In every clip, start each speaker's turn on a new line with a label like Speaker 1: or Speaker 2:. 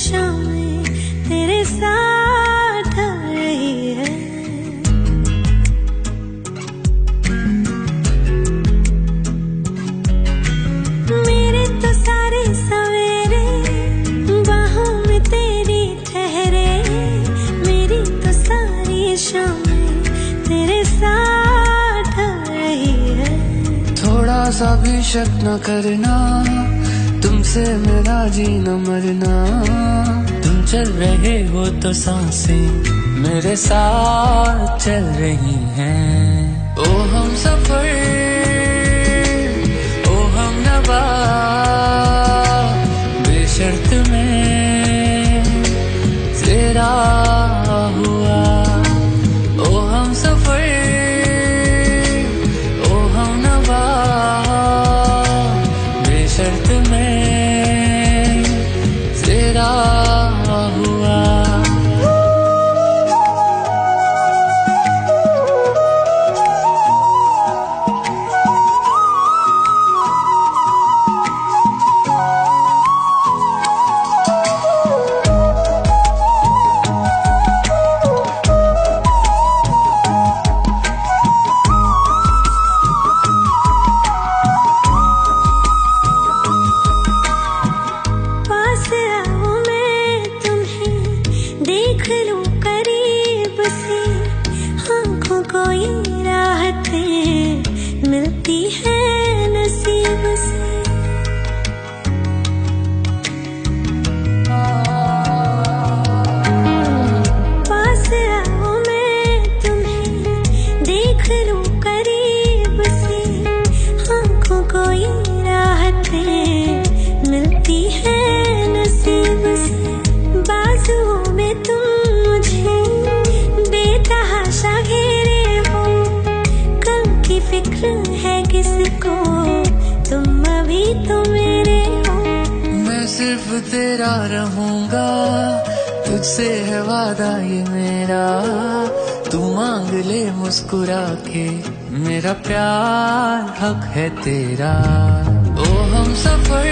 Speaker 1: शामें तेरे साथ आ रही है। मेरे तो सारे सवेरे बाहों में तेरी ठहरे, मेरी तो सारी शामें तेरे साथ आ रही है।
Speaker 2: थोड़ा सा भी शक न करना, तुमसे मेरा जीना मरना। तुम चल रहे हो तो सांसें मेरे साथ चल रही हैं। ओ हम सफर, ओ हम नवा, बेशर्त में तेरा हुआ। ओ हम सफर, ओ हम नवा, बेशर्त में तेरा हुआ।
Speaker 1: देख लूं करीब से, आँखों को ये राहतें मिलती है नसीब से। पास आओ मैं तुम्हें देख लूं करीब से, आँखों को ये राहतें मिलती है नसीब से। बाजुओं में तुम मुझे बेतहाशा घेरे हो, कल की फिक्र है किसको, तुम अभी तो मेरे हो।
Speaker 2: मैं सिर्फ तेरा रहूंगा, तुझसे है वादा ये मेरा। तू मांग ले मुस्कुरा के, मेरा प्यार हक है तेरा। ओ हम सफर,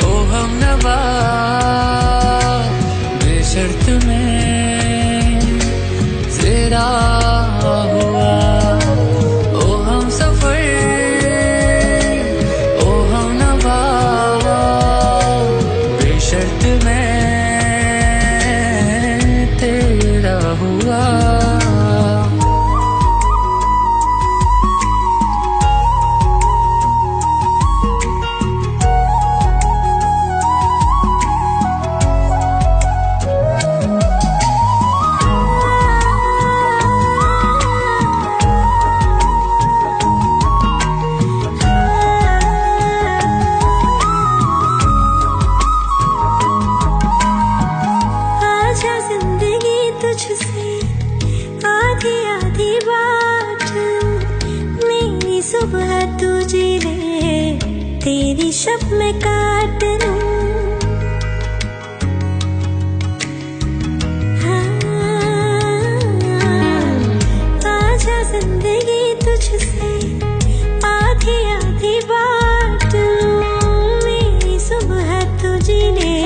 Speaker 2: ओ हम नवा, बेशर्त में तेरा हुआ। ओ हम सफर, ओ हम नवा, बेशर्त में तेरा हुआ।
Speaker 1: आधी आधी बात मेरी सुबह तू जी ले, तेरी शब मैं काट लूं। आजा जिंदगी तुझसे आधी आधी बात, मेरी सुबह तू जी ले,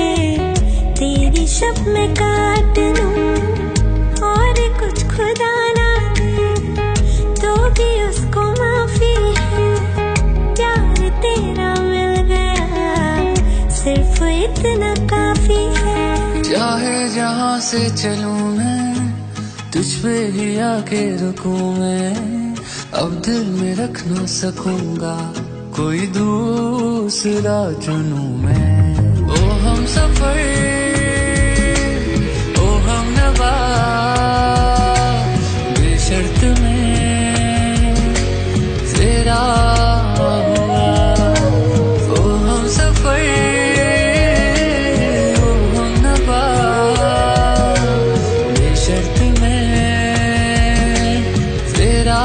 Speaker 1: तेरी शब मैं काट लूं। और कुछ खुदा ना दे तो भी उसको माफी है, प्यार तेरा मिल गया सिर्फ इतना काफी है।
Speaker 2: चाहे जहाँ से चलूं मैं, तुझ पे ही आके रुकूं मैं। अब दिल में रख ना सकूंगा, कोई दूसरा चुनूं मैं। ओ हम सफर, ओ हम नवा, बेशर्त में तेरा हुआ। ओ हम सफर, ओ हम नवा, बेशर्त में तेरा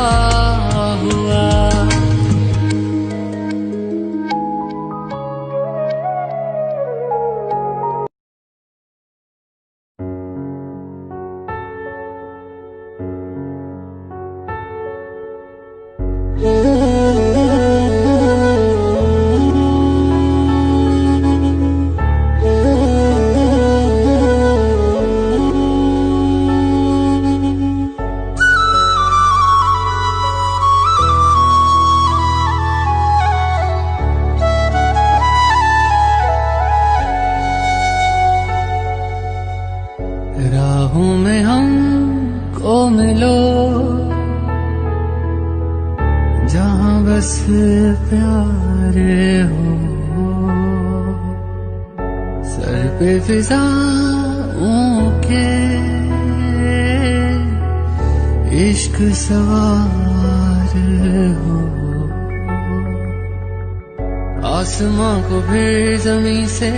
Speaker 2: सवार हो, सर पे फिजाओं के इश्क सवार हो। आसमां को फिर जमीन से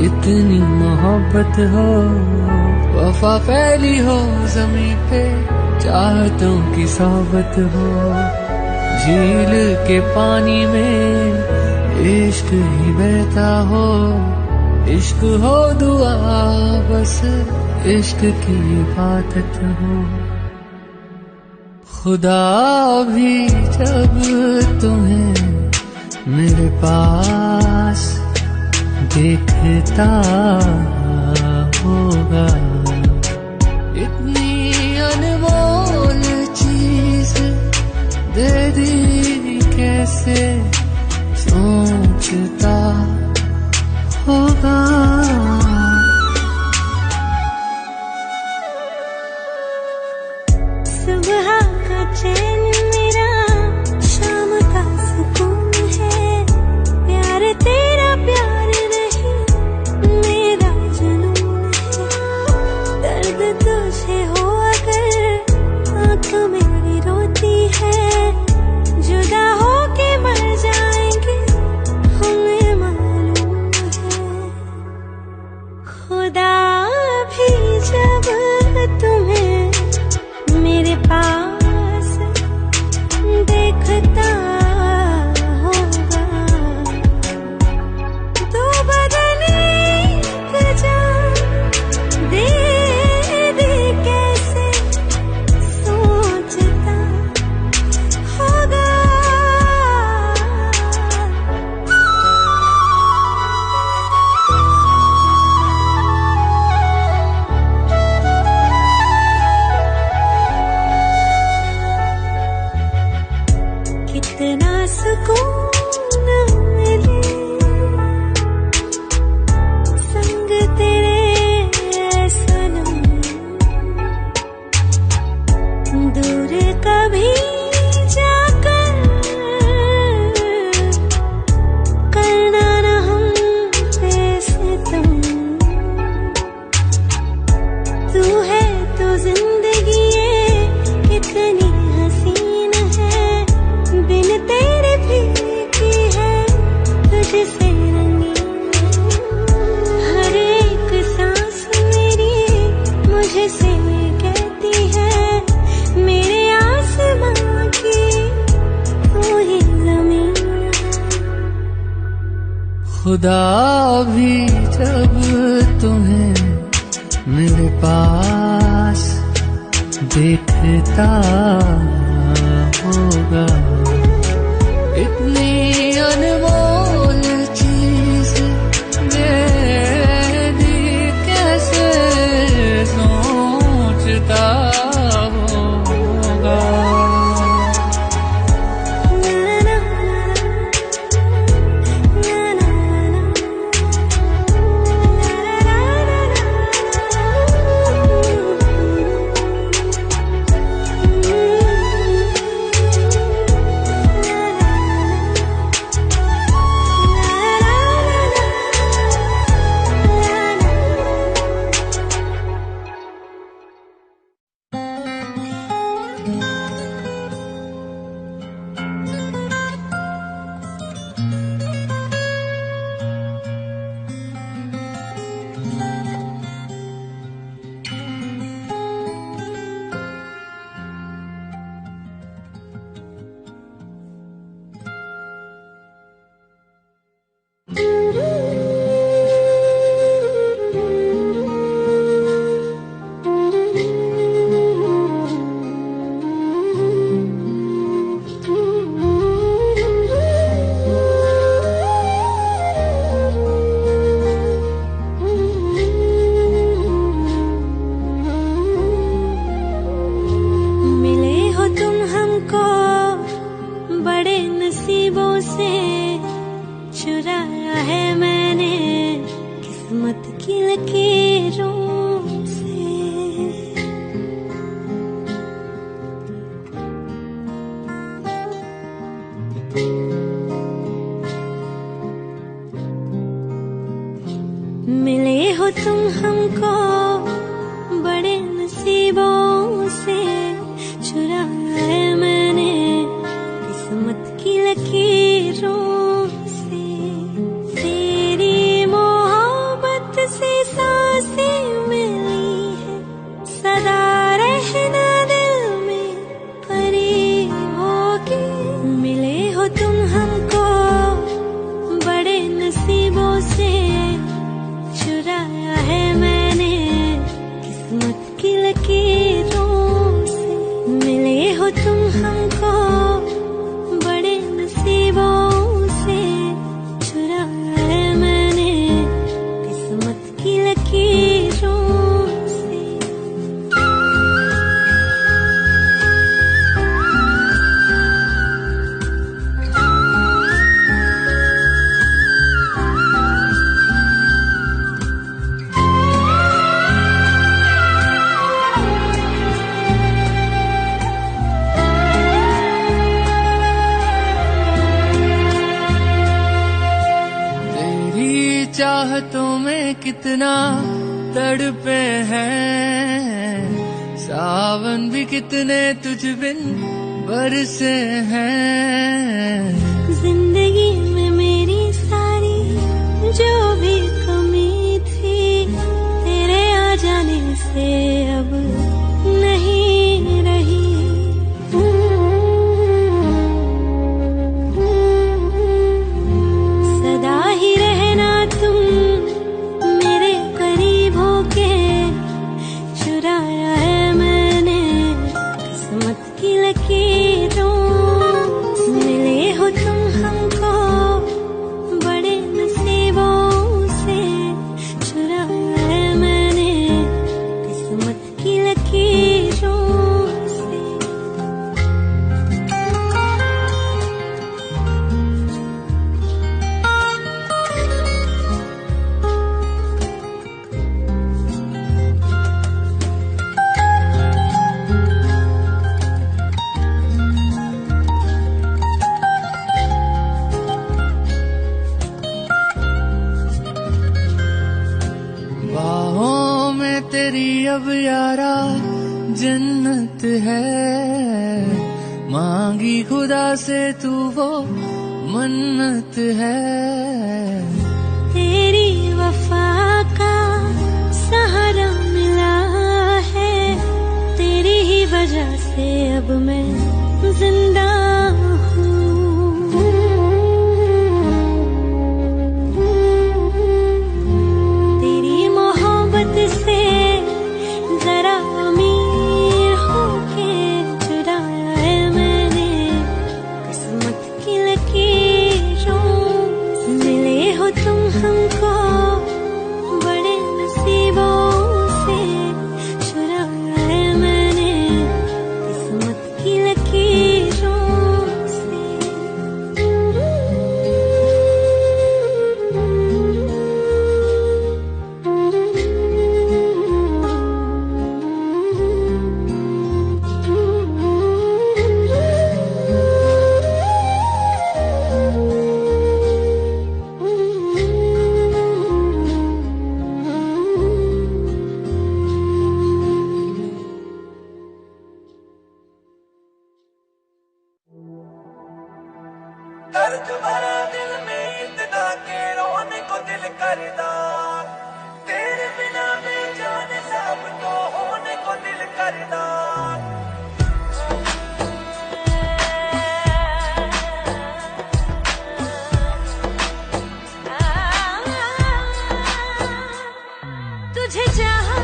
Speaker 2: इतनी मोहब्बत हो, वफा फैली हो जमीन पे चाहतों की सोबत हो। झील के पानी में इश्क ही बहता हो, इश्क हो दुआ बस इश्क की इबादत हो। खुदा भी जब तुम्हें मेरे पास देखता होगा, इतनी अनमोल चीज दे दी कैसे सोचता होगा।
Speaker 1: सुबह का चैन मेरा शाम का सुकून है, प्यार तेरा प्यार नहीं मेरा जुनून है। दर्द तुझे हो अगर आँख मेरी रोती है, जुदा हो के मर जाएंगे हमें मालूम है। खुदा भी जब तुम्हें मेरे पास देखता होगा, तो बदली जान दे दे कैसे सोचता होगा। कितना सुकून मिले संग तेरे सनम, दूर कभी जाकर करना न हम पे सितम। तू है तो जिंदगी ये कितनी हसीन है, बिन तेरे फीकी है तुझसे रंगीन। हर एक सांस मेरी मुझसे कहती है मेरे आसमां की तू ही ज़मीन।
Speaker 2: खुदा भी जब तुम्हें मेरे पास देखता होगा, इतनी अनमोल चीज दे दी कैसे सोचता होगा।
Speaker 1: मिले हो तुम हमको बड़े नसीबों से, चुराया है मैंने किस्मत की लकीरों से। तेरी मोहब्बत से सांसें मिली है, सदा रहना दिल में परी होगी। मिले हो तुम हमको बड़े नसीबों से, चुराया है मैंने किस्मत की लकीरों से। मिले हो तुम हमको बड़े नसीबों से, चुराया है मैंने किस्मत की लकीरों से।
Speaker 2: चाहतों में कितना तड़पे हैं, सावन भी कितने तुझ बिन बरसे हैं।
Speaker 1: जिंदगी में मेरी सारी जो भी कमी थी, तेरे आ जाने से अब नहीं रही। सदा ही रहना तुम मेरे करीब होके, चुराया है मैंने किस्मत की लकीरों। मिले हो तुम हमको बड़े नसीबों से, चुराया है मैंने किस्मत की लकीरों से।
Speaker 2: बाहों में तेरी अब यारा जन्नत है, मांगी खुदा से तू वो मन्नत है।
Speaker 1: तेरी वफा का सहारा मिला है, तेरी ही वजह से अब मैं जिंदा हूँ। तेरी मोहब्बत से जरा अमीर होके, चुराया है मैंने किस्मत की लकीरों। मिले हो तुम हमको बड़े नसीबों से, चुराया है मैंने किस्मत की लकीरों से।
Speaker 2: दर्द भरा दिल में इतना के रोने को दिल करदा, तेरे बिना बेजान सब तो होने को दिल करदा।
Speaker 1: तुझे चाहा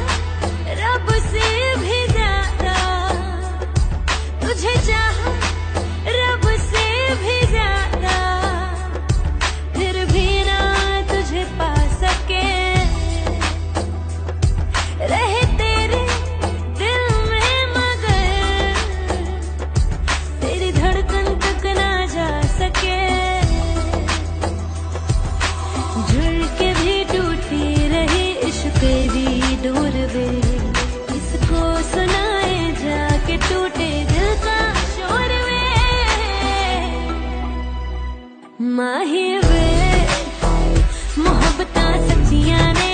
Speaker 1: रब से भी ज्यादा, तुझे चाहा रब से भी ज्यादा, फिर भी ना तुझे पा सके। रहे तेरे दिल में मगर तेरी धड़कन तक ना जा सके। जुड़ के भी टूटी रही इश्क भी दूर वे, किसको सुनाए जाके टूटे दिल का शोर वे। माही वे मोहब्बतां सच्चियां ने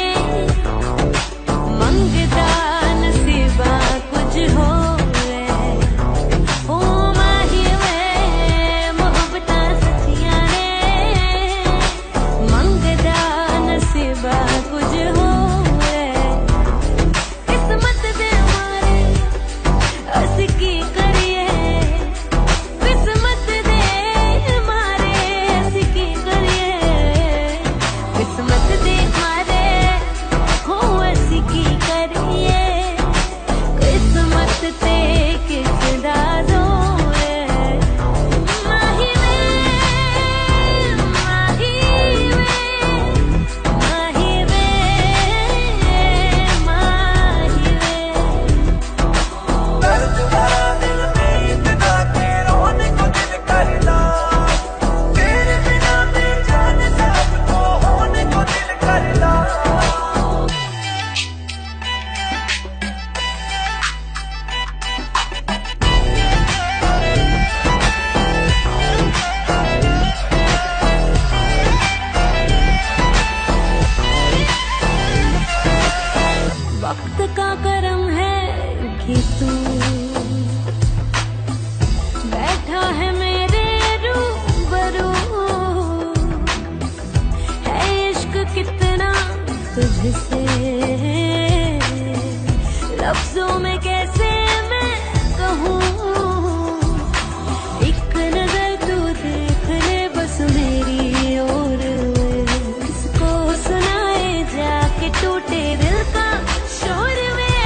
Speaker 1: तुझसे लफ्जों में कैसे मैं कहूँ, एक नजर तू देख ले बस मेरी ओर, किसको सुनाए जाके टूटे दिल का शोर में।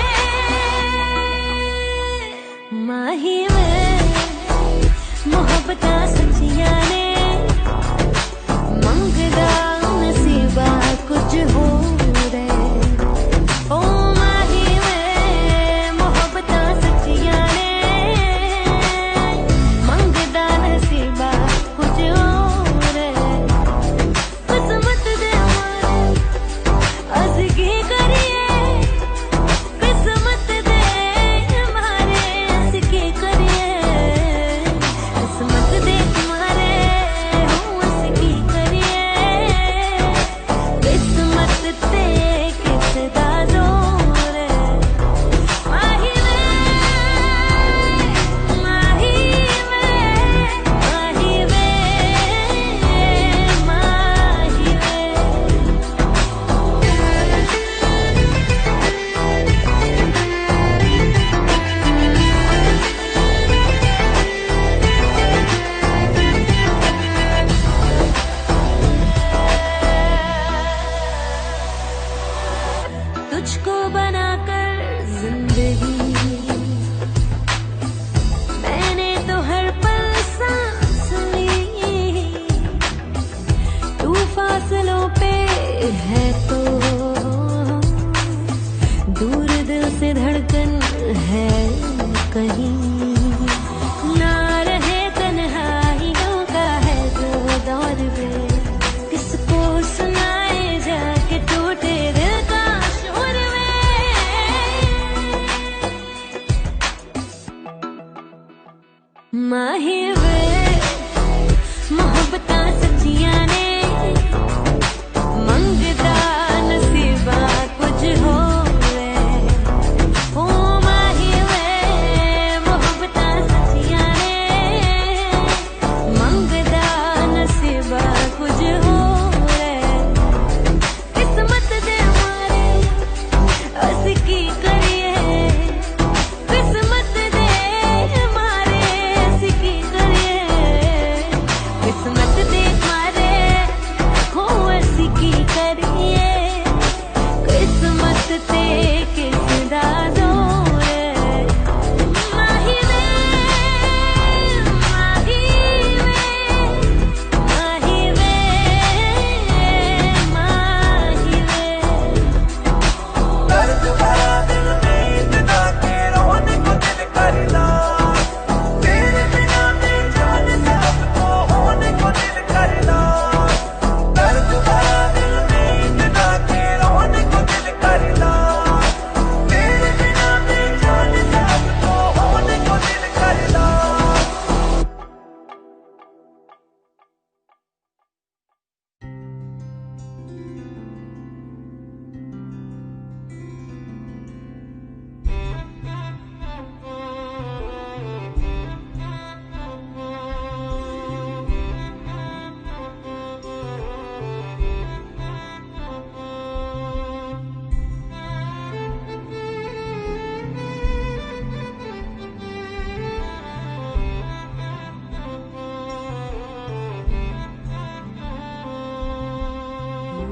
Speaker 1: माही में मोहब्बतां सच्चियां ने मंगदा नसीबा कुछ हो रे। ओ माही में मोहब्बतां सच्चियां ने मंगदा नसीबा कुछ हो रे। किस्मत दे मारे अस की करिए, किस्मत दे मारे अस की करिए, किस्मत दे मारे हूँ अस की करिए, किस्मत ते किसदा जोर है। माही वे, माही वे, माही वे, माही तुझको बनाकर जिंदगी मैंने तो हर पल सांस ली, तू फासलों पे है तो दूर दिल से धड़कन है कहीं, ना रहे तन्हाइयों का है जो दौर में, किसको सुनाए जाके टूटे दिल का शोर में। माही वे मोहब्बतां सच्चियां ने मंगदा नसीबा कुछ हो रे। ओ माही वे मोहब्बतां सच्चियां ने मंगदा नसीबा कुछ हो रे। किस्मत दे मारे अस की करिए, किस्मत दे मारे अस की करिए, किस्मत दे मारे हो अस की करिए, किस्मत ते किसदा जोर है। माही वे, माही वे, माही वे, माही वे।
Speaker 3: दर्द भरा दिल में इतना के रोने को दिल करना, तेरे बिना बेजान सबको होने को दिल करना। दर्द भरा दिल में इतना के रोने को दिल करना, तेरे बिना बेजान सबको होने को दिल करना।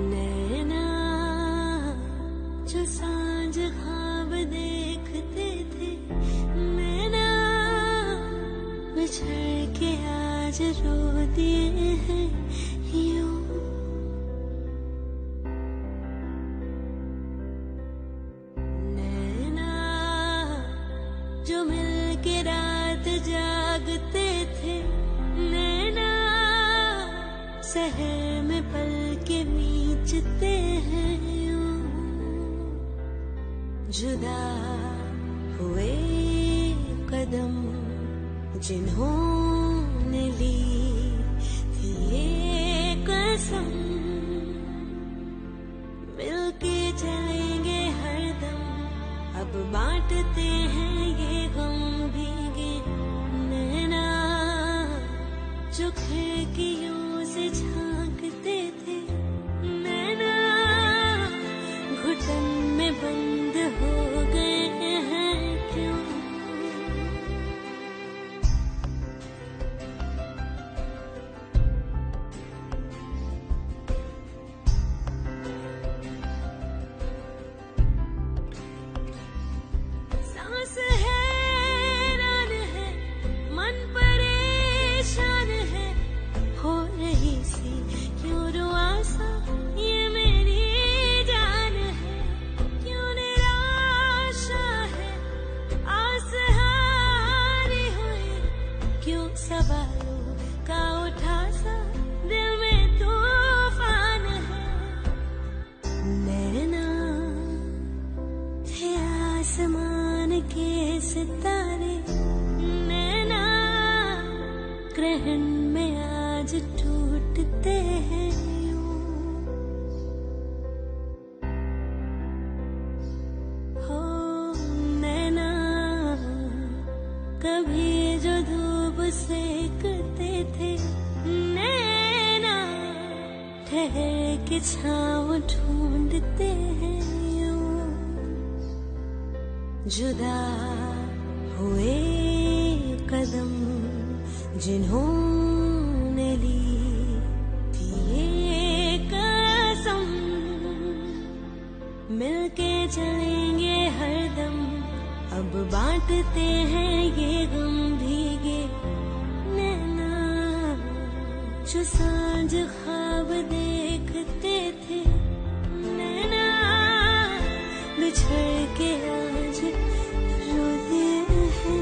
Speaker 1: नैना जो सांझ ख्वाब देखते थे, नैना बिछड़ के आज रो दिए हैं यूं। नैना जो मिल के रात जागते थे, नैना शहर में पल के मीचते हैं यूं। जुदा हुए कदम जिन्होंने ली थी ये कसम, मिलके चलेंगे हरदम, अब बांटते हैं ये गम भीगे नैना। जो खिड़कियों से झांकते थे, नैना ठहर के छाँव ढूंढते हैं यूं, जुदा हुए कदम जिन्होंने ली थी ये कसम, मिलके चलेंगे हरदम, अब बांटते हैं ये गम भीगे नैना, जो सांझ ख्वाब देखते थे नैना, बिछड़ के आज रोते हैं।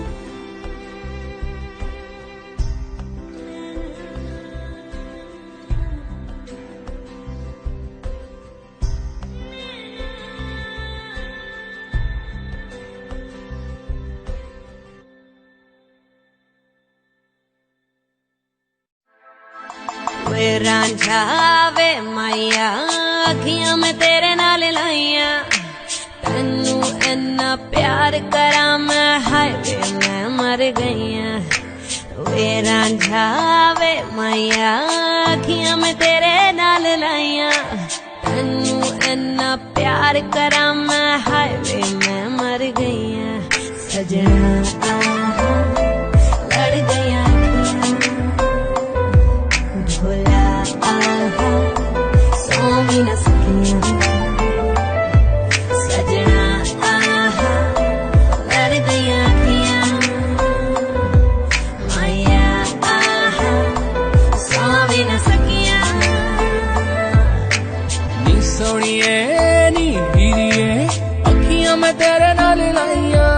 Speaker 1: वे रांझा वे माइया अखियां में तेरे नाल लाइया, तैनू इन्ना प्यार करा मैं हाय वे मैं मर गईया। वे रांझा वे माइया अखियां में तेरे नाल लाइया, तैनू इन्ना प्यार करा मैं हाय वे मैं मर गईया। सजना आहा लड़ गया भोला आहा सो भी न सकिया, सजना आहा लड़ गया माया आहा सो भी न सकिया।
Speaker 2: नी सोनिए नी हीरिए अखियां में तेरे नाल लाइया,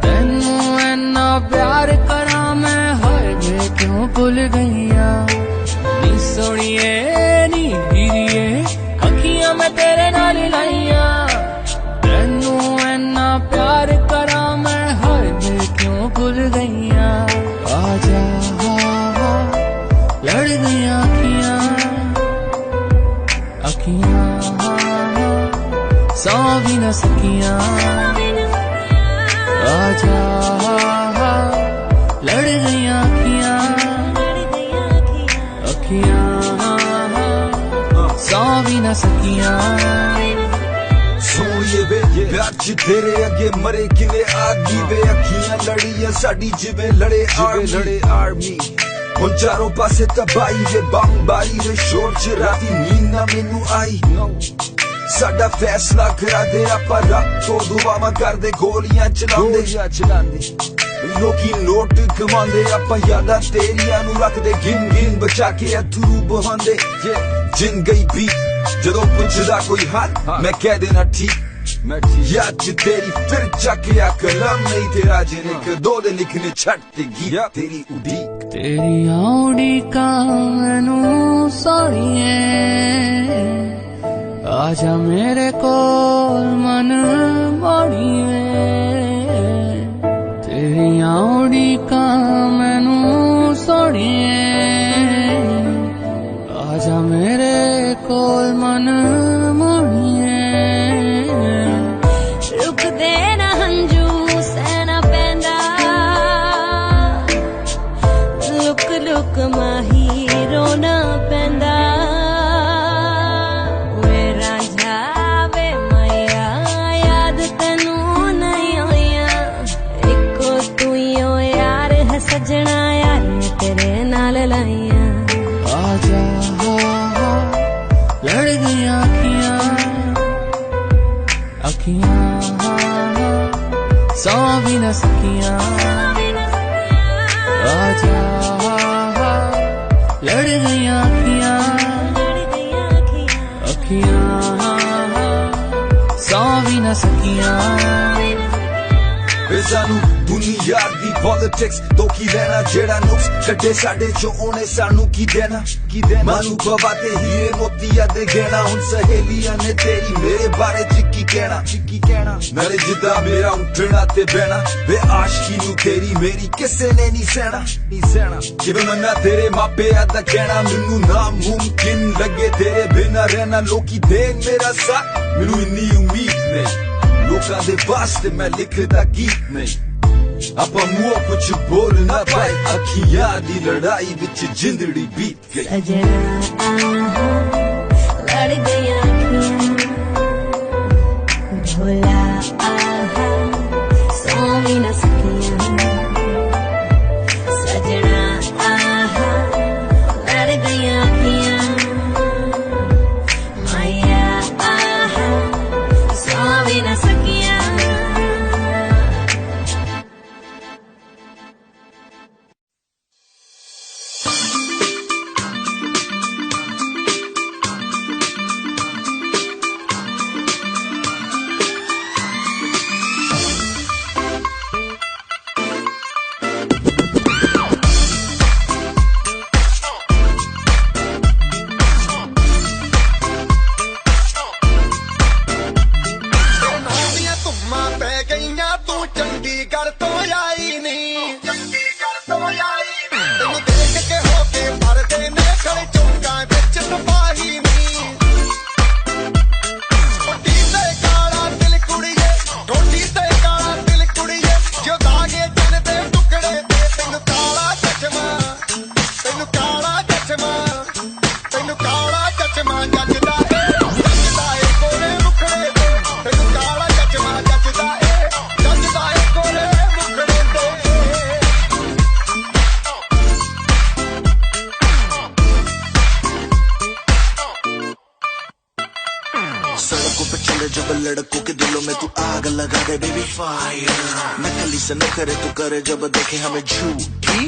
Speaker 2: तैनू इन्ना प्यार करा मैं हाय वे क्यों भुल गईया। नी सोनिए नी हीरिए अखियां में तेरे नाल लाइया, तैनू इन्ना प्यार करा मैं हाय वे क्यों भुल गईया। आजा लड़ गईया अखियां सौ भी न सकिया। आजा लड़ गईया अखियां सौ भी न सकिया।
Speaker 4: सोनिए वे प्यार च तेरे अगे मरे किने आगी वे, अखियां लड़ियां साडी जिवें लड़े आर्मी। हुण चारों पासे तबाही वे बमबारी वे शोर च राती नींद ना मैनू आई। साडा फैसला करा दे आपां रब तो दुआवां करदे गोलियां चलांदे। लोकी नोट कमांदे आपां यादां तेरियां नू रखदे गिन गिन बचा के अथरू बहांदे। जिन गई भी जदों पुछदा कोई हाल मैं कह देना ठीक, याद च तेरी फिर चकिया कलम नहीं तेरा जिने कदों दे लिखने छड्डते गीत तेरी उड़ीक।
Speaker 2: तेरी उड़ीका मैनू सोनिए आजा मेरे कोल मन मोड़िए। तेरी उड़ीका मैनू सोनिए आजा मेरे कोल मन मोड़िए।
Speaker 1: रुक देना हंजू सहना पैंदा, लुक लुक माही रोना पैंदा। वे रांझा वे माया याद तैनू नहीं आया, इको तू ही ओ यार है सजना यार तेरे नाल लाइया।
Speaker 2: आजा लड़ गईया अखियां सौ भी न सकिया। आजा लड़ गईया अखियां सौ भी न सकिया।
Speaker 4: वे सानू दुनिया दी पॉलिटिक्स तो की लेना, जेड़ा नुक्स कड्डे साडे चो ओने सानू की देना। मानू बाबा ते हीरे मोतिया दे गहना, हुण सहेलियां ने तेरी मेरे बारे च की कहना। नाले जिद्दां मेरा उठना ते बहना, वे आशिकी नू तेरी मेरी किसे ने नहीं सहना। किवें मन्ना तेरे मापिया दा कहना, मैनू नामुमकिन लगे तेरे बिना रहना। लोकी देन मेरा साथ मैनू इन्नी उम्मीद नहीं, लोकां दे वास्ते मैं लिखदा गीत नहीं। आपां मुंह कुछ बोल ना पाए, अखियां दी लड़ाई विच जिंदड़ी बीत गई।
Speaker 1: सजना आहा
Speaker 3: ਚਚਮਾ ਜੱਜਦਾ ਏ ਕੋਲੇ ਮੁਖੜੇ ਤੇ ਤੈਨੂੰ ਕਾਲਾ ਚਚਮਾ ਜੱਜਦਾ ਏ ਕੋਲੇ ਮੁਖੜੇ ਤੇ सड़कों पे चले जब लड़कों के दिलों में तू आग लगा दे बेबी फायर नकली से न करे तू करे जब देखे हमें झूठी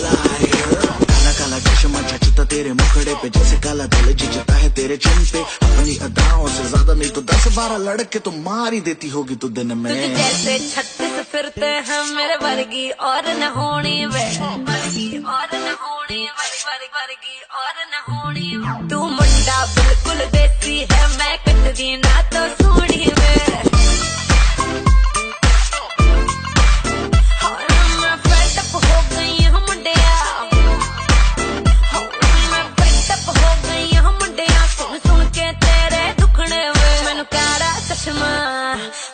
Speaker 3: लायर काला काला चश्मा जचता तेरे मुखड़े पे जैसे काला दिल जिजता है तेरे चिन पे अपनी अदाओं से ज्यादा नहीं तो 10-12 लड़के तो मार ही देती होगी तू दिन में
Speaker 1: तुझे जैसे 36 फिरते हैं मेरे वर्गी और न होनी वे वर्गी और न होनी वर्गी और न होनी तू मुंडा बिल्कुल देसी है मैं कटदी ना तो सोनी वे मैं fed up हो गई हूं मुंडिया मैं fed up हो गई हूं मुंडिया सुन सुन के तेरे दुखने वे मैनू काला चश्मा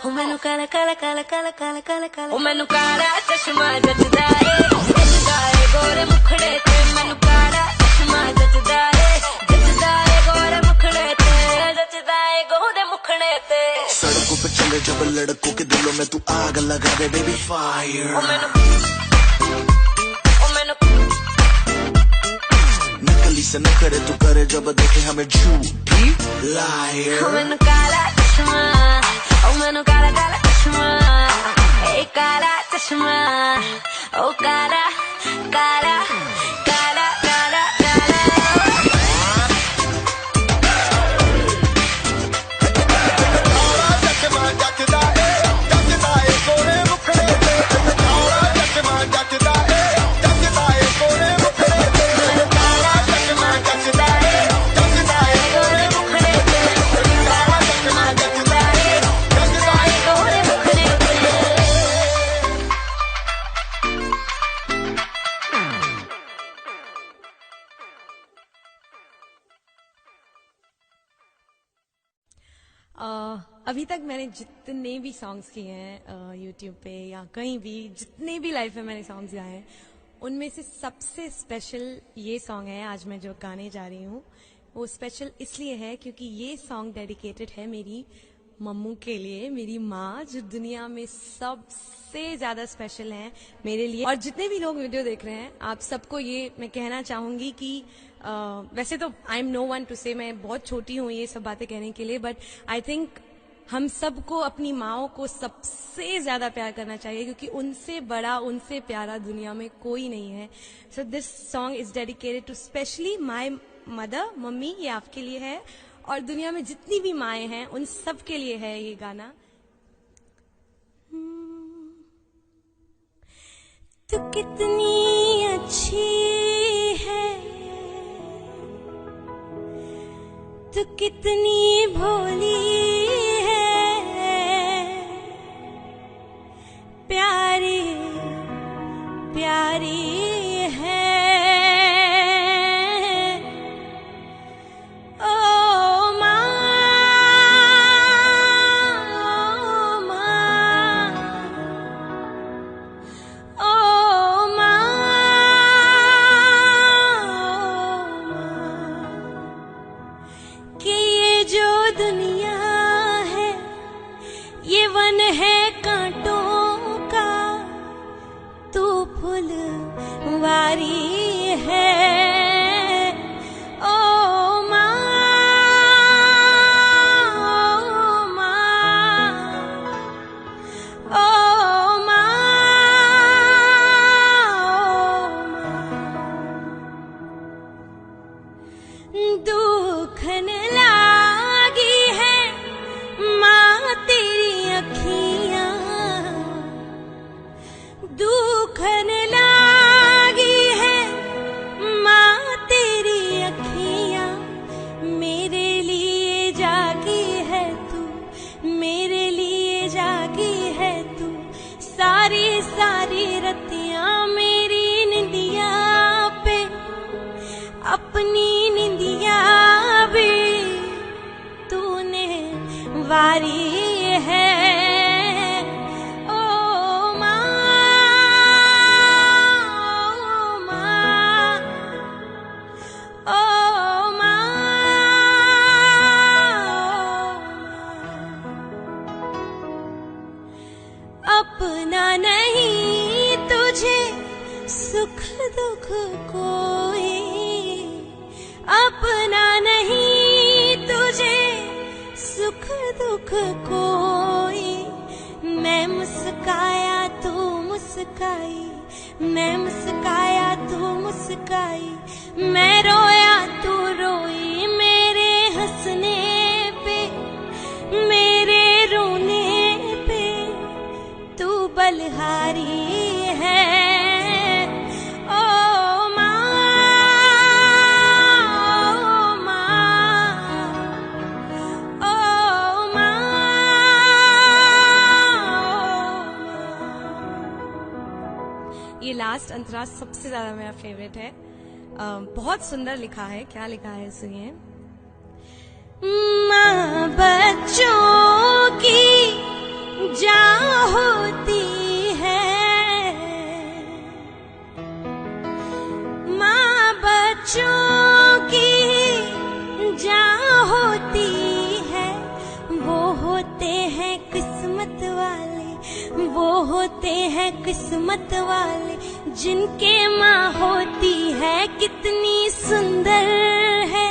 Speaker 1: ओ मैनू काला काला काला काला काला काला काला ओ मैनू काला चश्मा जचदा ए गोरे मुखड़े ते मैनू काला चश्मा जचदा ए गोरे मुखड़े ते जचदा ए गोरे मुखड़े ते
Speaker 3: सड़कों पे चले जब लड़कों के दिलों में तू आग लगा दे बेबी फायर
Speaker 1: ओ मैनू
Speaker 3: नकली से न करे तू करे जब देखे हमें झूठी लायर
Speaker 1: ओ मैनू काला चश्मा ओ मैनू काला काला चश्मा ए काला चश्मा ओ काला काला काला काला काला
Speaker 3: चचमा जचदा ए कोले मुखड़े ते काला चचमा जचदा ए कोले मुखड़े ते काला चचमा जचदा ए कोले मुखड़े ते काला चचमा जचदा ए
Speaker 1: गोरे मुखड़े ते अभी तक मैंने जितने भी सॉन्ग्स किए हैं यूट्यूब पे या कहीं भी जितने भी लाइफ में मैंने सॉन्ग्स गाए हैं उनमें से सबसे स्पेशल ये सॉन्ग है आज मैं जो गाने जा रही हूँ वो स्पेशल इसलिए है क्योंकि ये सॉन्ग डेडिकेटेड है मेरी मम्मू के लिए मेरी माँ जो दुनिया में सबसे ज़्यादा स्पेशल है मेरे लिए और जितने भी लोग वीडियो देख रहे हैं आप सबको ये मैं कहना चाहूँगी कि वैसे तो I am no one to से मैं बहुत छोटी हूँ ये सब बातें कहने के लिए बट आई थिंक हम सबको अपनी माँओं को सबसे ज़्यादा प्यार करना चाहिए क्योंकि उनसे बड़ा उनसे प्यारा दुनिया में कोई नहीं है so this song is dedicated to specially my mother mummy ये आपके लिए है और दुनिया में जितनी भी माएँ हैं उन सब के लिए है ये गाना तू कितनी अच्छी है तू कितनी भोली है प्यारी प्यारी है ओ माँ ओ माँ कि ये जो दुनिया है ये वन है कांटों का तू फुलवारी है ओ माँ ओ माँ ओ माँ दुखन लागी है माँ तेरी अखियाँ दुखन लागी है माँ तेरी अखियाँ मेरे लिए जागी है तू मेरे लिए जागी है तू सारी सारी रतियाँ मेरी निंदिया पे अपनी निंदिया भी तूने वारी है ओ माँ ओ माँ ओ माँ दुख कोई, मैं मुस्काया तू मुस्काई, मैं मुस्काया तू मुस्काई, मैं रोया तू रोई, मेरे हंसने पे मेरे रोने पे तू बलहारी है। ओ माँ, ओ माँ, ओ माँ, ये लास्ट अंतरा सबसे ज्यादा मेरा फेवरेट है। बहुत सुंदर लिखा है। क्या लिखा है सुनिए। माँ बच्चों की जान होती है, माँ बच्चों की जान होती है, वो होते हैं किस्मत वाले, वो होते हैं किस्मत वाले, जिनके माँ होती है। कितनी सुंदर है,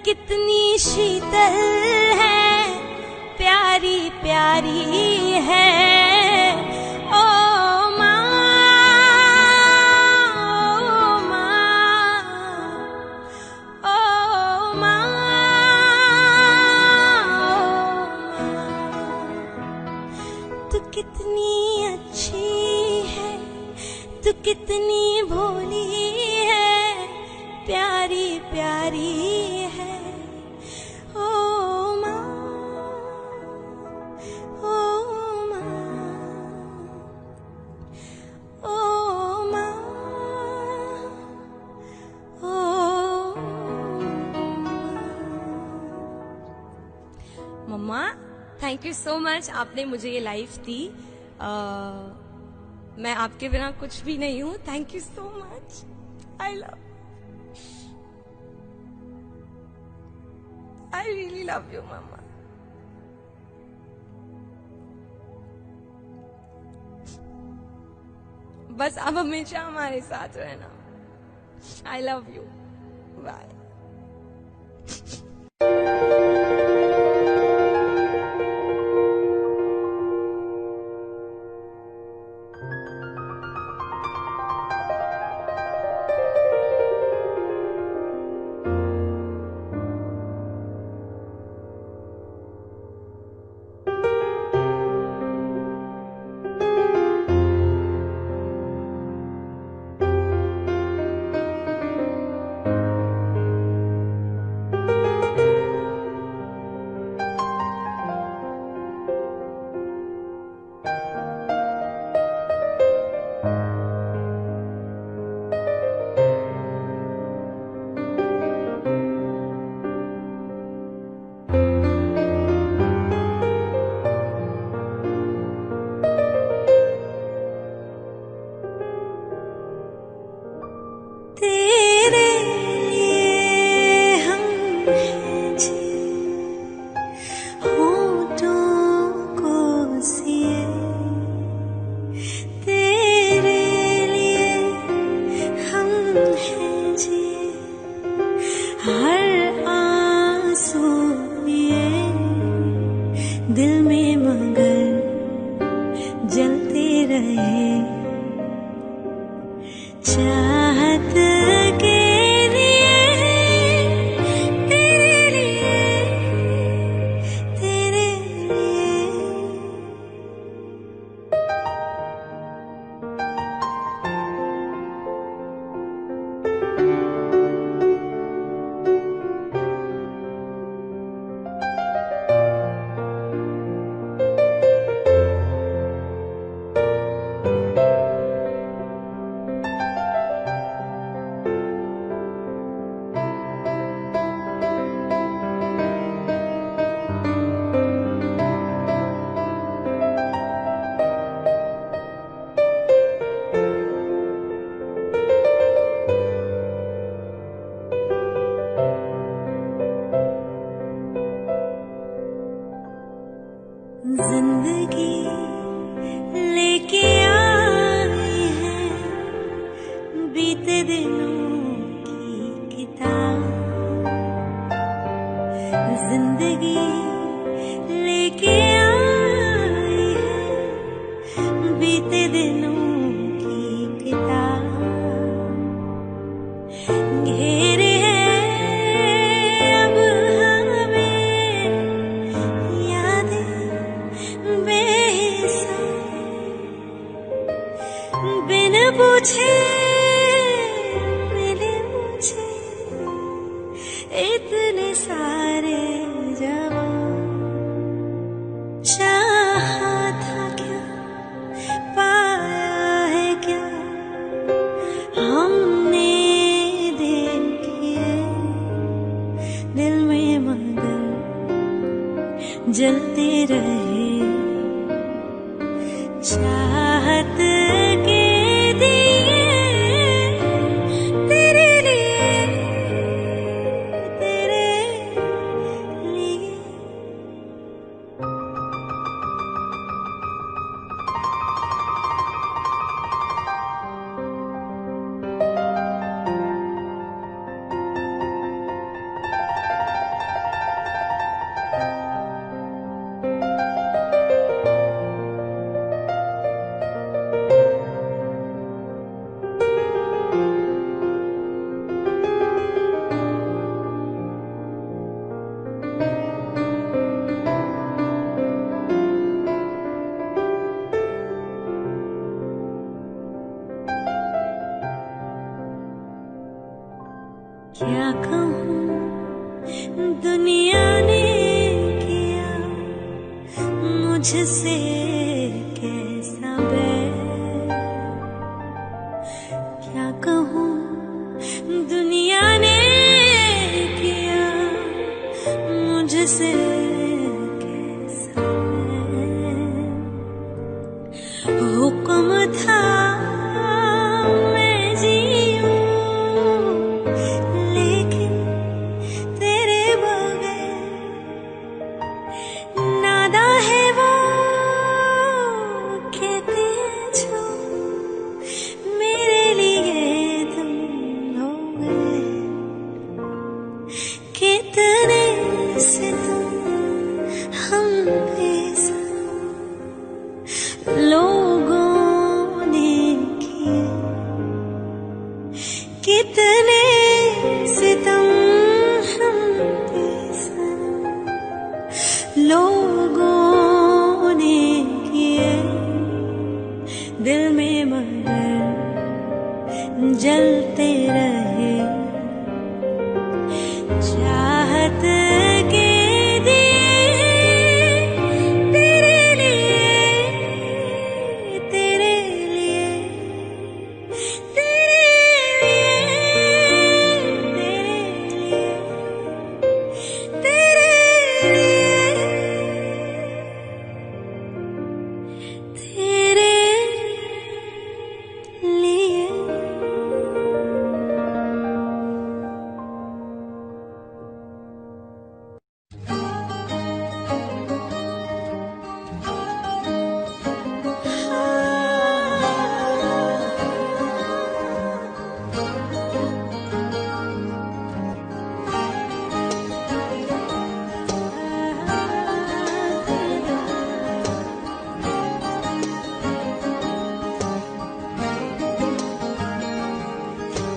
Speaker 1: कितनी शीतल है, प्यारी प्यारी है। ओ माँ, ओ माँ, ओ माँ, तू कितनी अच्छी है, तू कितनी भोली है, प्यारी प्यारी है। ओ माँ, ओ माँ, ओ माँ, ओ मम्मा, थैंक यू सो मच। आपने मुझे ये लाइफ दी। मैं आपके बिना कुछ भी नहीं हूँ। Thank you so much. I love, I really love you, Mama. बस अब हमेशा हमारे साथ रहना। I love you. Bye. चाहत के लिए तेरे लिए जिंदगी लेके आई है बीते दिनों की किताब, जिंदगी इतने सारे जवाब, चाहा था क्या, पाया है क्या, हमने देखिए दिल में मगर जलते रहे चाहत के दिए तेरे लिए, तेरे लिए। क्या कहूँ दुनिया ने किया मुझसे कैसा बैर, क्या कहूँ दुनिया ने किया मुझसे कैसा बैर। हुक्म था मैं जीऊं लेकिन तेरे बगैर, नादा है वो कहते जो मेरे लिए तुम हो गए, कितने से तुम हम बेसन लोगों ने किए, कितने सितम हम बेसन लोगों ने किए, दिल में मगर जलते रहे चाहत के दिए तेरे लिए, तेरे लिए, तेरे लिए, तेरे लिए, तेरे लिए।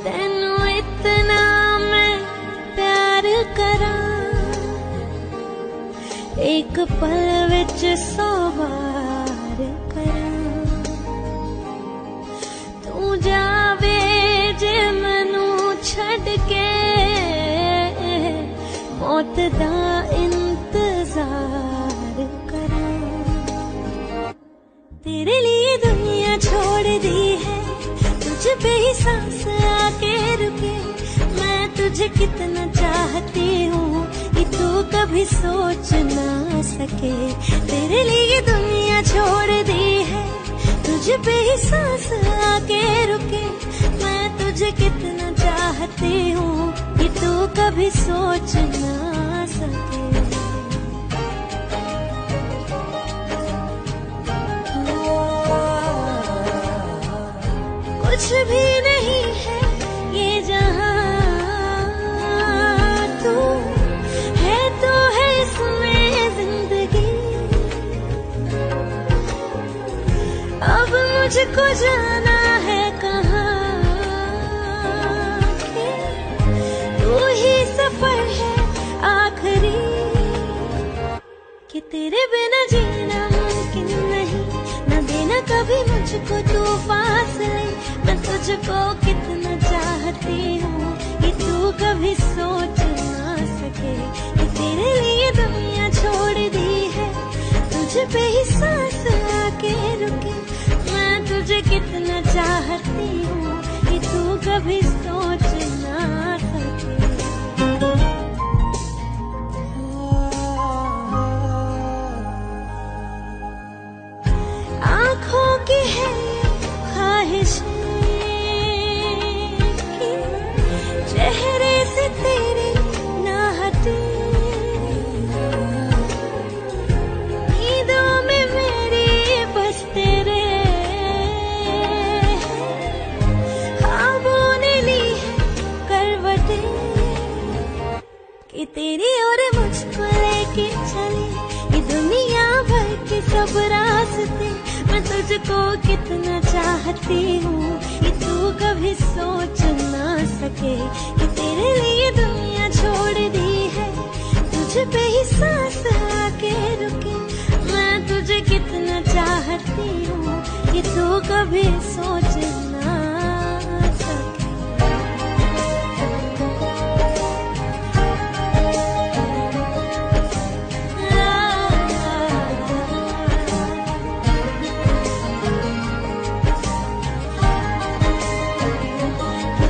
Speaker 1: ਤੈਨੂੰ ਇਤਨਾ ਮੈਂ ਪਿਆਰ ਕਰਾਂ, ਇੱਕ ਪਲ ਵਿੱਚ 100 ਵਾਰ ਕਰਾਂ, ਤੂੰ ਜਾਵੇ ਜੇ ਮੈਨੂੰ ਛੱਡ ਕੇ, ਮੌਤ ਦਾ इंतजार कਰਾਂ। तेरे लिए दुनिया छोड़ दी है, तुझ पे ही सांस आके रुके, मैं तुझे कितना चाहती हूँ कि तू कभी सोच ना सके। तेरे लिए दुनिया छोड़ दी है, तुझ पे ही सांस आके रुके, मैं तुझे कितना चाहती हूँ कि तू कभी सोच ना सके। कुछ भी नहीं है ये जहां, तू है इसमें जिंदगी। अब मुझको जाना है कहाँ, कि तू ही सफर है आखिरी, कि तेरे बिना जीना मुमकिन नहीं, न देना कभी मुझको तू फासले। मैं तुझको कितना चाहती हूँ कि तू कभी सोच ना सके। कि तेरी और मुझको लेके चले ये दुनिया भर के सब रास्ते। मैं तुझको कितना चाहती हूँ कि तू कभी सोच ना सके कि तेरे लिए दुनिया छोड़ दी है, तुझ पे ही सांस आके रुके। मैं तुझे कितना चाहती हूँ कि तू कभी सोच ना सके।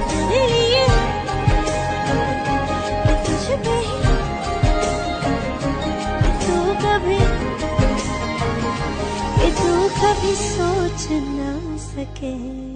Speaker 1: तेरे लिए तुझ पे ही तू कभी सोच ना सके।